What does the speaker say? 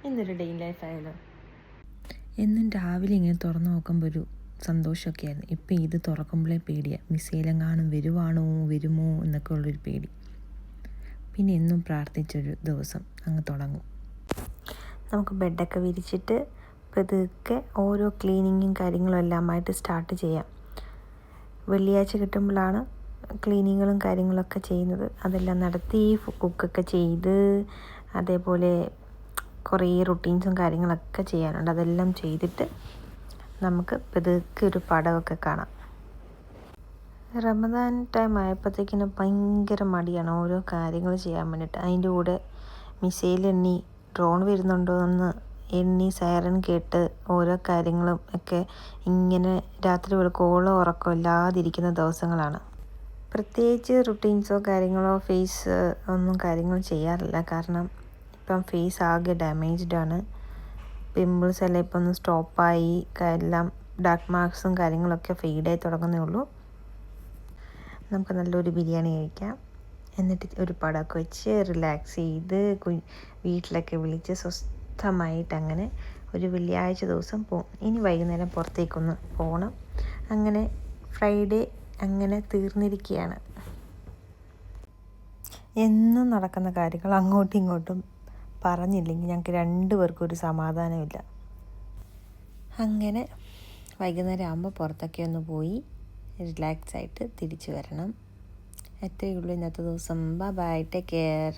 ഇന്നൊരു day in life ആയാലോ? എന്നും രാവിലെ ഇങ്ങനെ തുറന്ന് നോക്കുമ്പോൾ ഒരു സന്തോഷമൊക്കെ ആയിരുന്നു. ഇപ്പം ഇത് തുറക്കുമ്പോഴേ പേടിയാണ്, മിസൈലെങ്ങാനും വരുമോ എന്നൊക്കെ ഉള്ളൊരു പേടി. പിന്നെ എന്നും പ്രാർത്ഥിച്ചൊരു ദിവസം അങ്ങ് തുടങ്ങും. നമുക്ക് ബെഡൊക്കെ വിരിച്ചിട്ട് പതുക്കെ ഓരോ ക്ലീനിങ്ങും കാര്യങ്ങളും എല്ലാമായിട്ട് സ്റ്റാർട്ട് ചെയ്യാം. വെള്ളിയാഴ്ച കിട്ടുമ്പോഴാണ് ക്ലീനിങ്ങുകളും കാര്യങ്ങളൊക്കെ ചെയ്യുന്നത്. അതെല്ലാം നടത്തി കുക്കൊക്കെ ചെയ്ത് അതേപോലെ കുറേ റുട്ടീൻസും കാര്യങ്ങളൊക്കെ ചെയ്യാനുണ്ട്. അതെല്ലാം ചെയ്തിട്ട് നമുക്ക് പതുക്കെ ഒരു പടമൊക്കെ കാണാം. റമദാൻ ടൈം ആയപ്പോഴത്തേക്കിനും ഭയങ്കര മടിയാണ് ഓരോ കാര്യങ്ങൾ ചെയ്യാൻ വേണ്ടിയിട്ട്. അതിൻ്റെ കൂടെ മിസൈൽ എണ്ണി ഡ്രോൺ വരുന്നുണ്ടോ എന്ന് എണ്ണി സൈറൻ കേട്ട് ഓരോ കാര്യങ്ങളും ഒക്കെ ഇങ്ങനെ രാത്രി വെളുക്കോളം ഉറക്കം ഇല്ലാതിരിക്കുന്ന ദിവസങ്ങളാണ്. പ്രത്യേകിച്ച് റുട്ടീൻസോ കാര്യങ്ങളോ ഫേസ് ഒന്നും കാര്യങ്ങൾ ചെയ്യാറില്ല. കാരണം ഇപ്പം ഫേസ് ആകെ ഡാമേജ്ഡ് ആണ്. പിമ്പിൾസ് എല്ലാം ഇപ്പം ഒന്ന് സ്റ്റോപ്പായി, എല്ലാം ഡാർക്ക് മാർക്സും കാര്യങ്ങളൊക്കെ ഫെയ്ഡായി തുടങ്ങുന്നേ ഉള്ളൂ. നമുക്ക് നല്ലൊരു ബിരിയാണി കഴിക്കാം, എന്നിട്ട് ഒരു പടമൊക്കെ വെച്ച് റിലാക്സ് ചെയ്ത് വീട്ടിലൊക്കെ വിളിച്ച് സ്വസ്ഥമായിട്ട് അങ്ങനെ ഒരു വെള്ളിയാഴ്ച ദിവസം പോകും. ഇനി വൈകുന്നേരം പുറത്തേക്കൊന്ന് പോകണം. അങ്ങനെ ഫ്രൈഡേ അങ്ങനെ തീർന്നിരിക്കുകയാണ്. എന്നും നടക്കുന്ന കാര്യങ്ങൾ അങ്ങോട്ടും ഇങ്ങോട്ടും പറഞ്ഞില്ലെങ്കിൽ ഞങ്ങൾക്ക് രണ്ടുപേർക്കും ഒരു സമാധാനമില്ല. അങ്ങനെ വൈകുന്നേരം ആകുമ്പോൾ പുറത്തൊക്കെ ഒന്ന് പോയി റിലാക്സ് ആയിട്ട് തിരിച്ചു വരണം. എത്രയേ ഉള്ളൂ ഇന്നത്തെ ദിവസം. Bye, take care.